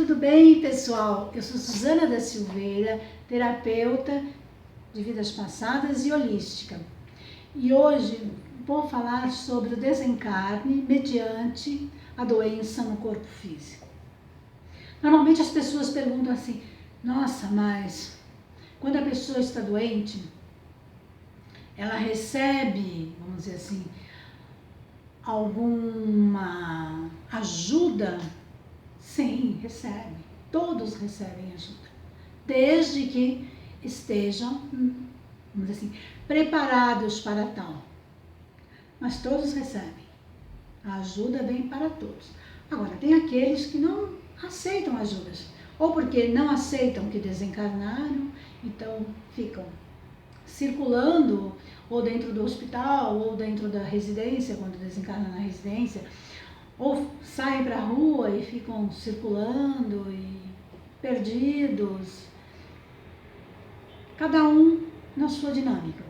tudo bem, pessoal? Eu sou Suzana da Silveira, terapeuta de vidas passadas e holística. E hoje vou falar sobre o desencarne mediante a doença no corpo físico. Normalmente as pessoas perguntam assim: nossa, mas quando a pessoa está doente, ela recebe, vamos dizer assim, alguma ajuda? Sim, recebe. Todos recebem ajuda. Desde que estejam, vamos dizer assim, preparados para tal. Mas todos recebem. A ajuda vem para todos. Agora, tem aqueles que não aceitam ajudas. Ou porque não aceitam que desencarnaram, então ficam circulando, ou dentro do hospital, ou dentro da residência, quando desencarnam na residência, ou saem para a rua e ficam circulando e perdidos. Cada um na sua dinâmica.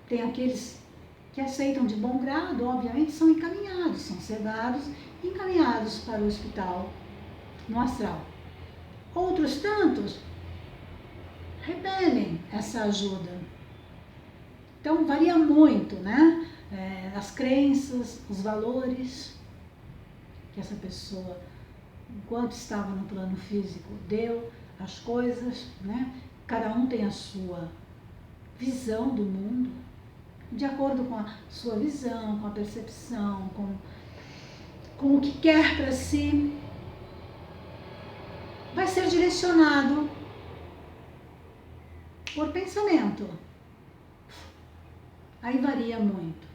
Tem aqueles que aceitam de bom grado, obviamente, são encaminhados, são sedados e encaminhados para o hospital no astral. Outros tantos repelem essa ajuda. Então varia muito, né? As crenças, os valores que essa pessoa, enquanto estava no plano físico, deu, as coisas, né? Cada um tem a sua visão do mundo, de acordo com a sua visão, com a percepção, com o que quer para si, vai ser direcionado por pensamento. Aí varia muito,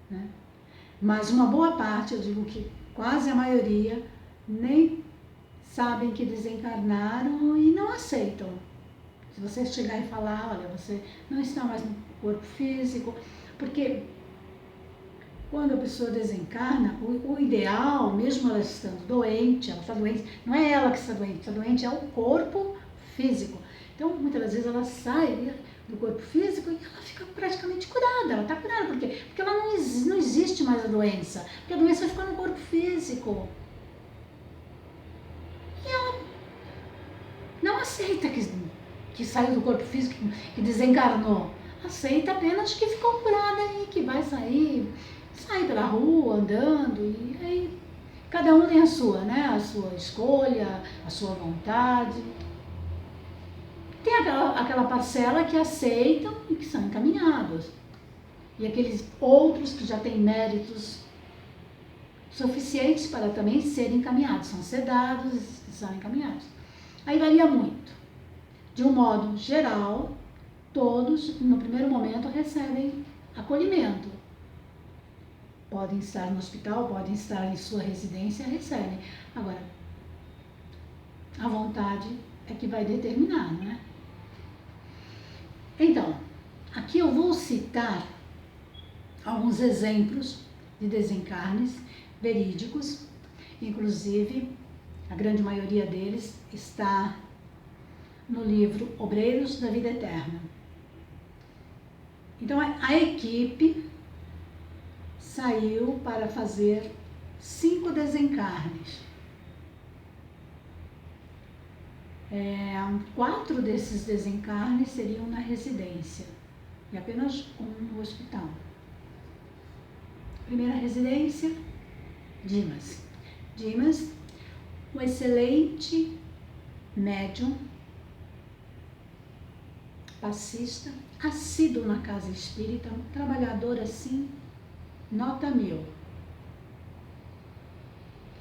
né? Mas uma boa parte, eu digo que quase a maioria, nem sabem que desencarnaram e não aceitam. Se você chegar e falar, olha, você não está mais no corpo físico, porque quando a pessoa desencarna, o ideal, mesmo ela estando doente, ela está doente, não é ela que está doente é o corpo físico. Então, muitas das vezes ela sai do corpo físico e ela fica praticamente curada, ela está curada, por quê? Porque ela não existe mais a doença, porque a doença ficou no corpo físico. E ela não aceita que saiu do corpo físico, que desencarnou. Aceita apenas que ficou curada e que vai sair pela rua, andando, e aí cada um tem a sua, né? A sua escolha, a sua vontade. Tem aquela parcela que aceitam e que são encaminhados. E aqueles outros que já têm méritos suficientes para também serem encaminhados, são sedados e são encaminhados. Aí varia muito. De um modo geral, todos, no primeiro momento, recebem acolhimento. Podem estar no hospital, podem estar em sua residência, recebem. Agora, a vontade é que vai determinar, não é? Então, aqui eu vou citar alguns exemplos de desencarnes verídicos, inclusive a grande maioria deles está no livro Obreiros da Vida Eterna. Então, a equipe saiu para fazer 5 desencarnes. 4 desses desencarnes seriam na residência e apenas um no hospital. Primeira residência, Dimas. Dimas, um excelente médium, passista, assíduo na casa espírita, um trabalhador assim, nota 1000.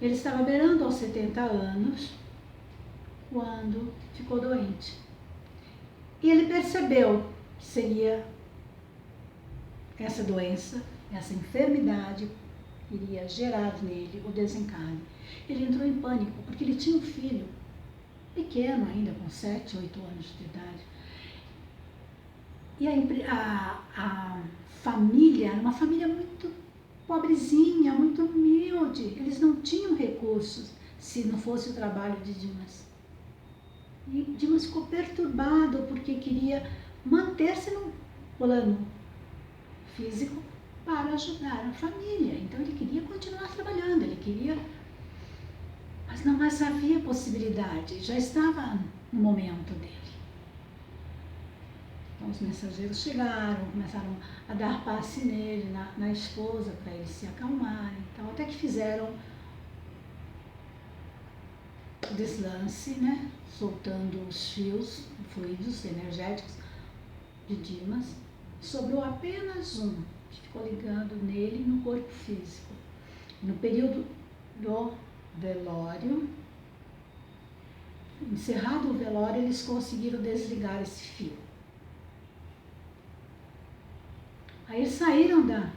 Ele estava beirando aos 70 anos quando ficou doente. E ele percebeu que seria essa doença, essa enfermidade, iria gerar nele o desencarne. Ele entrou em pânico, porque ele tinha um filho, pequeno ainda, com 7, 8 anos de idade. E a família era uma família muito pobrezinha, muito humilde. Eles não tinham recursos se não fosse o trabalho de Dimas. E Dimas ficou perturbado porque queria manter-se no plano físico para ajudar a família. Então ele queria continuar trabalhando, ele queria Mas não mais havia possibilidade, já estava no momento dele. Então os mensageiros chegaram, começaram a dar passe nele, na esposa, para eles se acalmarem. Então, até que fizeram o deslance, né? Soltando os fios, fluidos energéticos de Dimas. Sobrou apenas um, que ficou ligando nele no corpo físico. No período do velório, encerrado o velório, eles conseguiram desligar esse fio. Aí eles saíram da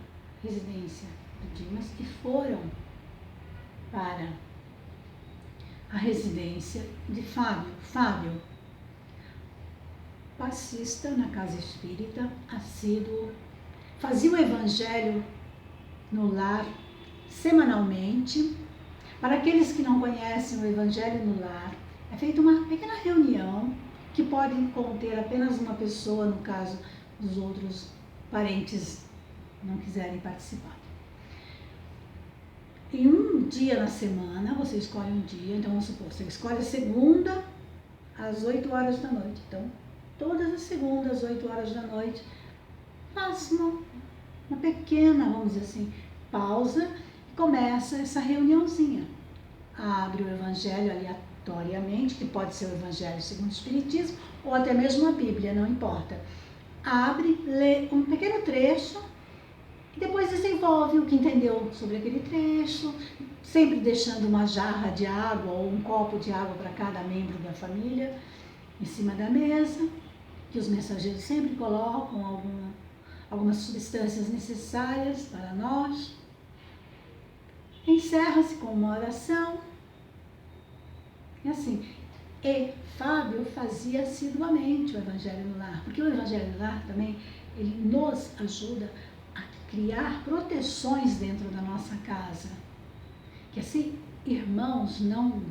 residência do Dimas e foram para a residência de Fábio. Fábio, passista na casa espírita, assíduo, fazia o evangelho no lar semanalmente. Para aqueles que não conhecem o evangelho no lar, é feita uma pequena reunião que pode conter apenas uma pessoa, no caso dos outros parentes não quiserem participar. Em um dia na semana, você escolhe um dia, então vamos supor, você escolhe a segunda às 8 horas da noite. Então, todas as segundas às 8 horas da noite, faça uma pequena, vamos dizer assim, pausa e começa essa reuniãozinha. Abre o evangelho aleatoriamente, que pode ser o evangelho segundo o Espiritismo, ou até mesmo a Bíblia, não importa. Abre, lê um pequeno trecho e depois desenvolve o que entendeu sobre aquele trecho, sempre deixando uma jarra de água ou um copo de água para cada membro da família em cima da mesa, que os mensageiros sempre colocam algumas substâncias necessárias para nós. Encerra-se com uma oração. E assim, Fábio fazia assiduamente o Evangelho no Lar, porque o Evangelho no Lar também, ele nos ajuda a criar proteções dentro da nossa casa. Que assim, irmãos não,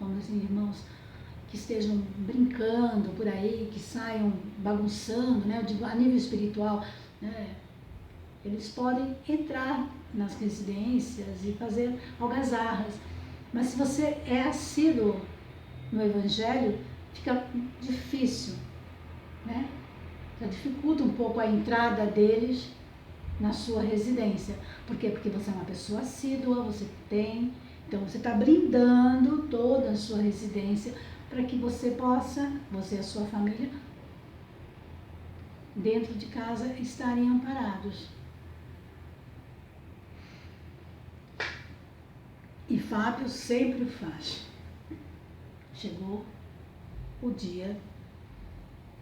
vamos dizer, irmãos que estejam brincando por aí, que saiam bagunçando, né? Eu digo, a nível espiritual, né? Eles podem entrar nas residências e fazer algazarras. Mas se você é assíduo no Evangelho, fica difícil, né? Já dificulta um pouco a entrada deles na sua residência. Por quê? Porque você é uma pessoa assídua, então você está brindando toda a sua residência para que você possa, você e a sua família, dentro de casa, estarem amparados. E Fábio sempre o faz. Chegou o dia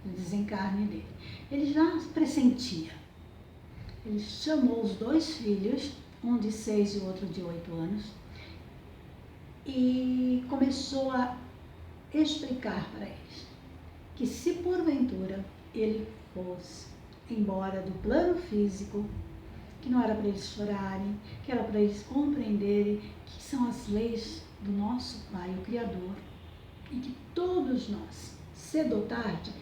do desencarne dele. Ele já pressentia. Ele chamou os 2 filhos, um de 6 e o outro de 8 anos, e começou a explicar para eles que se porventura ele fosse embora do plano físico, que não era para eles chorarem, que era para eles compreenderem que são as leis do nosso Pai, o Criador, e que todos nós, cedo ou tarde,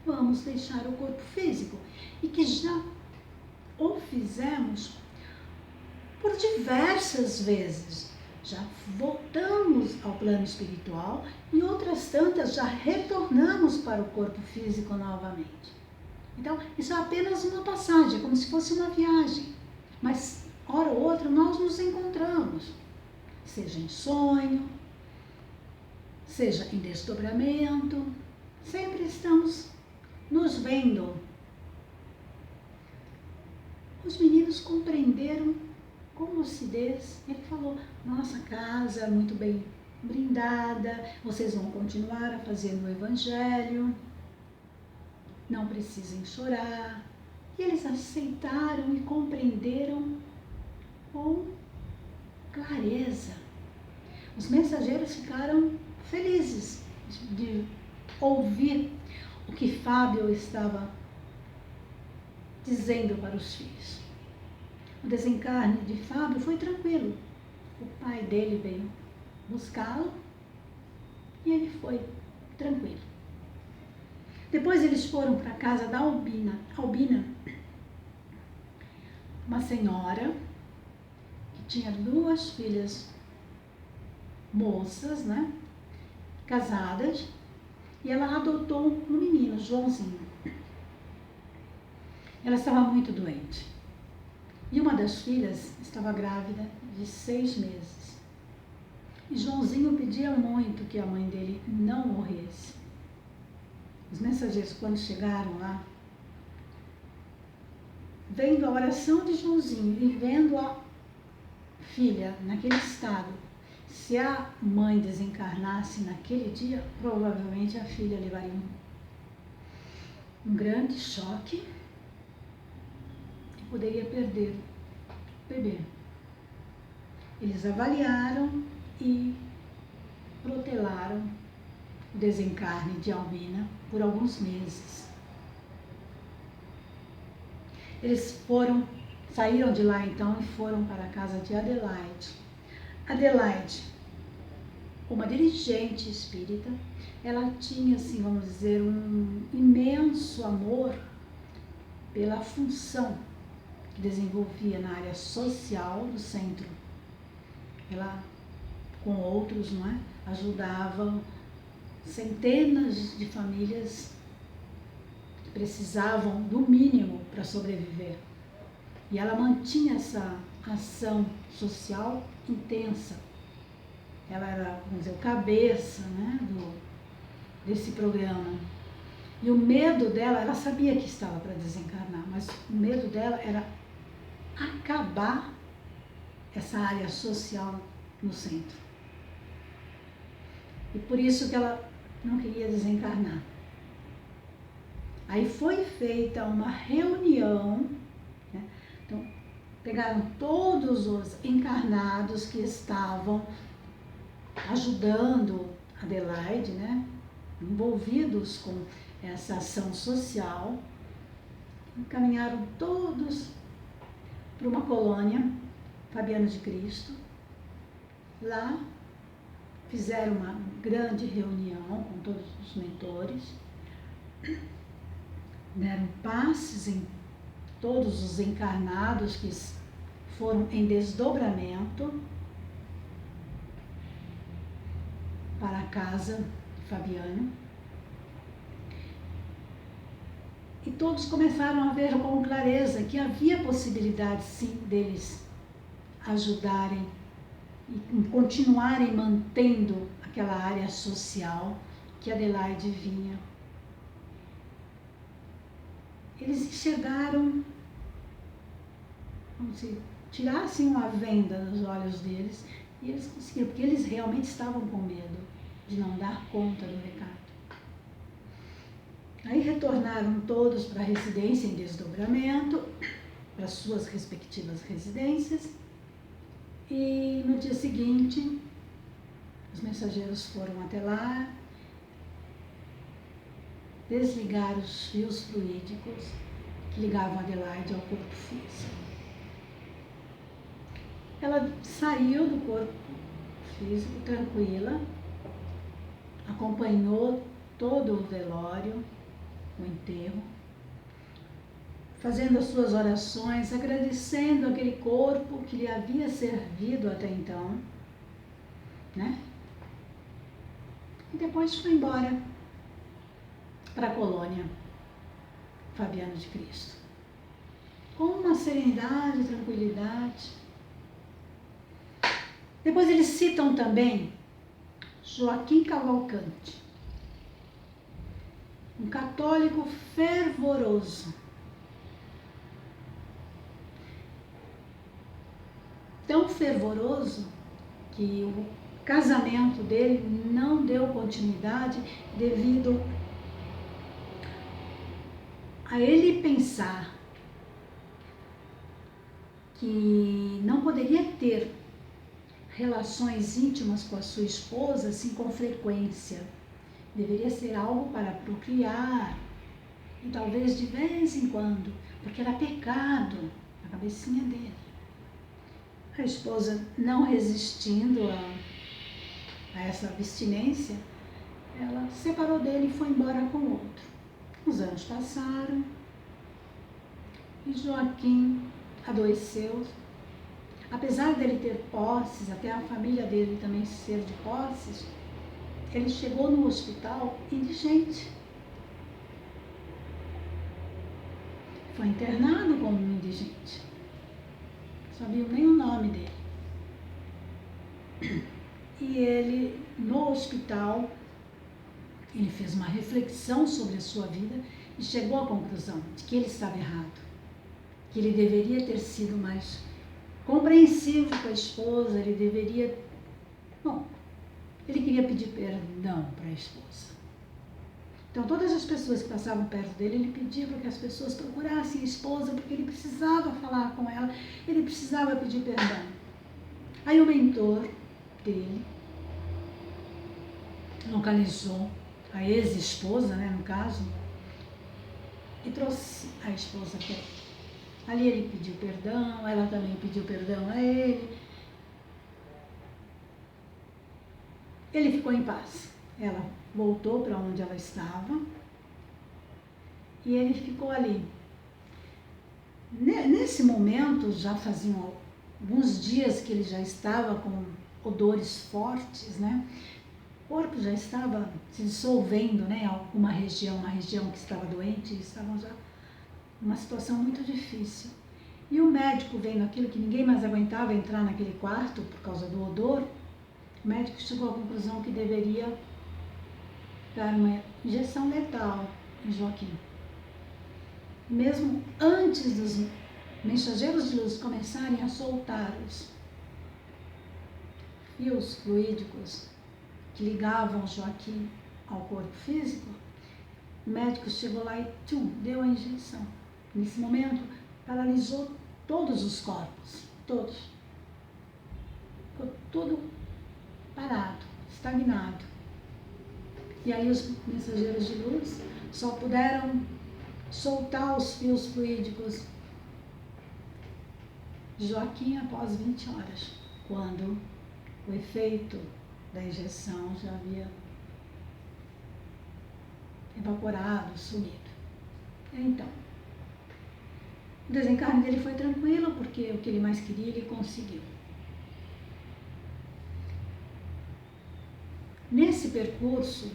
vamos deixar o corpo físico, e que já o fizemos por diversas vezes. Já voltamos ao plano espiritual e outras tantas já retornamos para o corpo físico novamente. Então, isso é apenas uma passagem, é como se fosse uma viagem. Mas, hora ou outra, nós nos encontramos, seja em sonho, seja em desdobramento, sempre estamos nos vendo. Os meninos compreenderam com lucidez. Ele falou, nossa casa é muito bem brindada, vocês vão continuar a fazer o Evangelho, não precisem chorar. E eles aceitaram e compreenderam com clareza. Os mensageiros ficaram felizes de ouvir o que Fábio estava dizendo para os filhos. O desencarne de Fábio foi tranquilo. O pai dele veio buscá-lo e ele foi tranquilo. Depois eles foram para a casa da Albina. Albina, uma senhora que tinha 2 filhas moças, né, casadas, e ela adotou um menino, Joãozinho. Ela estava muito doente. E uma das filhas estava grávida de 6 meses. E Joãozinho pedia muito que a mãe dele não morresse. Os mensageiros, quando chegaram lá, vendo a oração de Joãozinho e vendo a filha naquele estado, se a mãe desencarnasse naquele dia, provavelmente a filha levaria um grande choque e poderia perder o bebê. Eles avaliaram e protelaram o desencarne de Albina por alguns meses. Eles saíram de lá então e foram para a casa de Adelaide. Adelaide, uma dirigente espírita, ela tinha, assim, vamos dizer, um imenso amor pela função que desenvolvia na área social do centro. Ela, com outros, não é, ajudava centenas de famílias que precisavam do mínimo para sobreviver. E ela mantinha essa ação social intensa. Ela era, vamos dizer, o cabeça, né, desse programa. E o medo dela, ela sabia que estava para desencarnar, mas o medo dela era acabar essa área social no centro. E por isso que ela não queria desencarnar. Aí foi feita uma reunião, né? Então, pegaram todos os encarnados que estavam ajudando Adelaide, né, envolvidos com essa ação social, encaminharam todos para uma colônia, Fabiano de Cristo. Lá fizeram uma grande reunião com todos os mentores, deram passes em todos os encarnados que foram em desdobramento para a casa de Fabiano. E todos começaram a ver com clareza que havia possibilidade, sim, deles ajudarem e continuarem mantendo aquela área social que Adelaide vinha. Eles enxergaram, como se tirassem uma venda dos olhos deles, e eles conseguiram, porque eles realmente estavam com medo de não dar conta do recado. Aí retornaram todos para a residência em desdobramento, para suas respectivas residências, e no dia seguinte, os mensageiros foram até lá, desligaram os fios fluídicos que ligavam Adelaide ao corpo físico. Ela saiu do corpo físico tranquila, acompanhou todo o velório, o enterro, fazendo as suas orações, agradecendo aquele corpo que lhe havia servido até então, né? E depois foi embora para a colônia Fabiano de Cristo, com uma serenidade, tranquilidade. Depois eles citam também Joaquim Cavalcante, um católico fervoroso, tão fervoroso que o casamento dele não deu continuidade devido a ele pensar que não poderia ter relações íntimas com a sua esposa assim com frequência. Deveria ser algo para procriar, e talvez de vez em quando, porque era pecado na cabecinha dele. A esposa, não resistindo a essa abstinência, ela se separou dele e foi embora com outro. Os anos passaram e Joaquim adoeceu. apesar dele ter posses, até a família dele também ser de posses, ele chegou no hospital indigente. Foi internado como um indigente. Não sabiam nem o nome dele. E ele, no hospital, ele fez uma reflexão sobre a sua vida e chegou à conclusão de que ele estava errado, que ele deveria ter sido mais compreensivo com a esposa, ele deveria... Bom, ele queria pedir perdão para a esposa. Então, todas as pessoas que passavam perto dele, ele pedia para que as pessoas procurassem a esposa, porque ele precisava falar com ela, ele precisava pedir perdão. Aí o mentor dele localizou a ex-esposa, né, no caso, e trouxe a esposa até ele. Ali ele pediu perdão, ela também pediu perdão a ele. Ele ficou em paz. Ela voltou para onde ela estava e ele ficou ali. Nesse momento, já faziam alguns dias que ele já estava com odores fortes, né? O corpo já estava se dissolvendo, né? Uma região que estava doente, e estavam já numa situação muito difícil. E o médico, vendo aquilo que ninguém mais aguentava entrar naquele quarto por causa do odor, o médico chegou à conclusão que deveria dar uma injeção letal em Joaquim. Mesmo antes dos mensageiros de luz começarem a soltar os fios fluídicos que ligavam Joaquim ao corpo físico, o médico chegou lá e deu a injeção. Nesse momento, paralisou todos os corpos, todos. Ficou tudo parado, estagnado. E aí os mensageiros de luz só puderam soltar os fios fluídicos de Joaquim após 20 horas, quando o efeito da injeção já havia evaporado, sumido. Então, o desencarne dele foi tranquilo, porque o que ele mais queria, ele conseguiu. Nesse percurso,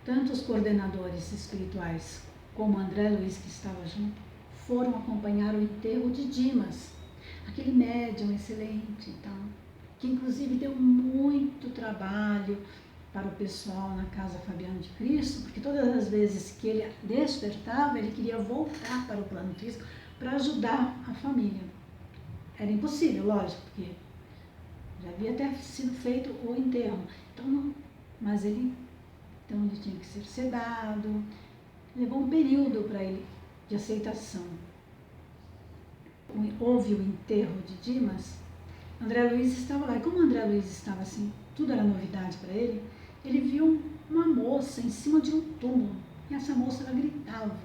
tanto os coordenadores espirituais como André Luiz, que estava junto, foram acompanhar o enterro de Dimas, aquele médium excelente, então, que inclusive deu muito trabalho para o pessoal na Casa Fabiano de Cristo, porque todas as vezes que ele despertava, ele queria voltar para o plano físico para ajudar a família. Era impossível, lógico, porque já havia até sido feito o enterro, então, mas ele tinha que ser sedado, levou um período para ele de aceitação. Houve o enterro de Dimas, André Luiz estava lá, e como André Luiz estava assim, tudo era novidade para ele, ele viu uma moça em cima de um túmulo, e essa moça ela gritava,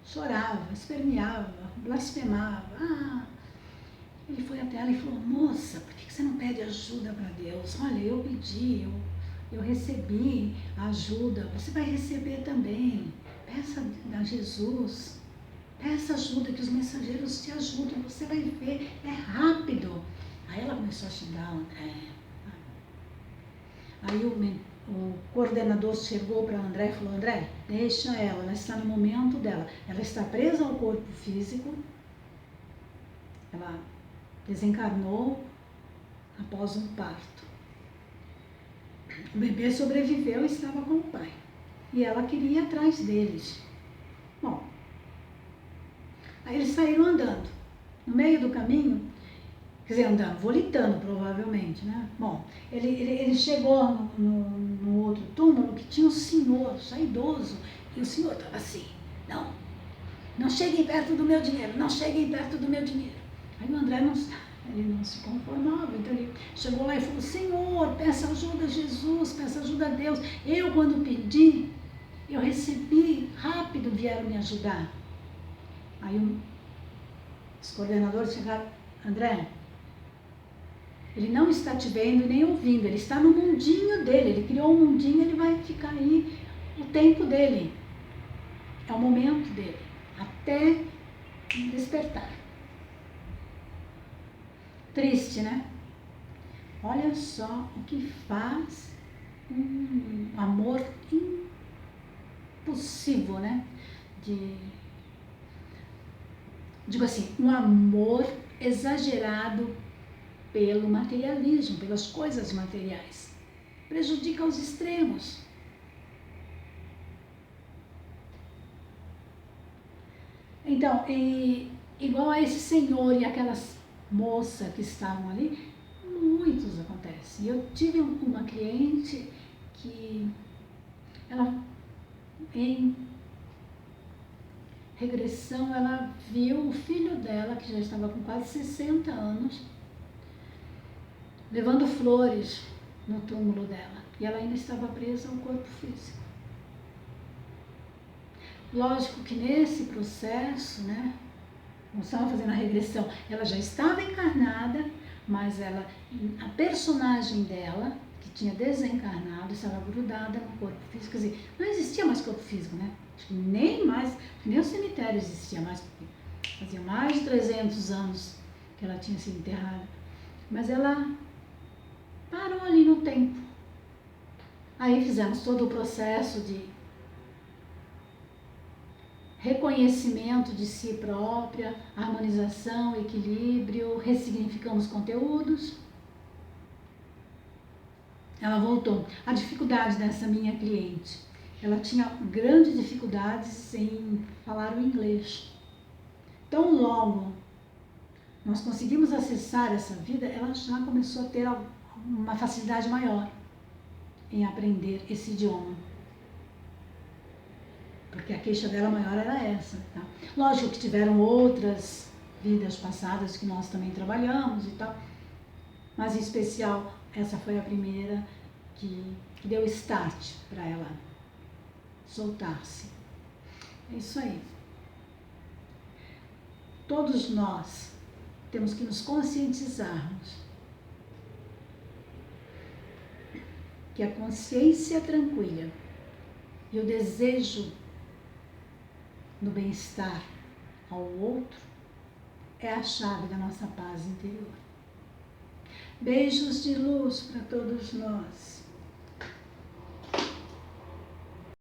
chorava, esperneava, blasfemava. Ele foi até ela e falou: moça, por que você não pede ajuda para Deus? Olha, eu pedi, eu recebi ajuda, você vai receber também. Peça a Jesus, peça ajuda, que os mensageiros te ajudem, você vai ver, é rápido. Aí ela começou a xingar o André. Aí o coordenador chegou para André e falou: André, deixa ela está no momento dela. Ela está presa ao corpo físico, ela desencarnou após um parto. O bebê sobreviveu e estava com o pai. E ela queria ir atrás deles. Bom, aí eles saíram andando. No meio do caminho, quer dizer, andando, volitando provavelmente, né? Bom, ele chegou no outro túmulo que tinha um senhor, já idoso, e o senhor estava assim: não cheguem perto do meu dinheiro, não cheguem perto do meu dinheiro. Aí o André não se conformava, então ele chegou lá e falou: Senhor, peça ajuda a Jesus, peça ajuda a Deus. Eu, quando pedi, eu recebi, rápido vieram me ajudar. Aí os coordenadores chegaram: André, ele não está te vendo e nem ouvindo, ele está no mundinho dele, ele criou um mundinho, ele vai ficar aí o tempo dele, é o momento dele, até despertar. Triste, né? Olha só o que faz um amor impossível, né? Digo assim, um amor exagerado pelo materialismo, pelas coisas materiais. Prejudica os extremos. Então, igual a esse senhor e aquelas moças que estavam ali, muitos acontecem. Eu tive uma cliente que ela, em regressão, ela viu o filho dela, que já estava com quase 60 anos, levando flores no túmulo dela. E ela ainda estava presa ao corpo físico. Lógico que nesse processo, né, não estava fazendo a regressão, ela já estava encarnada, mas a personagem dela, que tinha desencarnado, estava grudada no corpo físico. Quer dizer, não existia mais corpo físico, né? Acho que nem o cemitério existia mais, porque fazia mais de 300 anos que ela tinha sido enterrada. Mas ela parou ali no tempo. Aí fizemos todo o processo de reconhecimento de si própria, harmonização, equilíbrio, ressignificamos conteúdos. Ela voltou. A dificuldade dessa minha cliente, ela tinha grandes dificuldades em falar o inglês. Então, logo nós conseguimos acessar essa vida, ela já começou a ter uma facilidade maior em aprender esse idioma. Porque a queixa dela maior era essa, tá? Lógico que tiveram outras vidas passadas que nós também trabalhamos e tal, mas em especial essa foi a primeira que deu start para ela soltar-se. É isso aí. Todos nós temos que nos conscientizarmos que a consciência tranquila e o desejo no bem-estar ao outro é a chave da nossa paz interior. Beijos de luz para todos nós.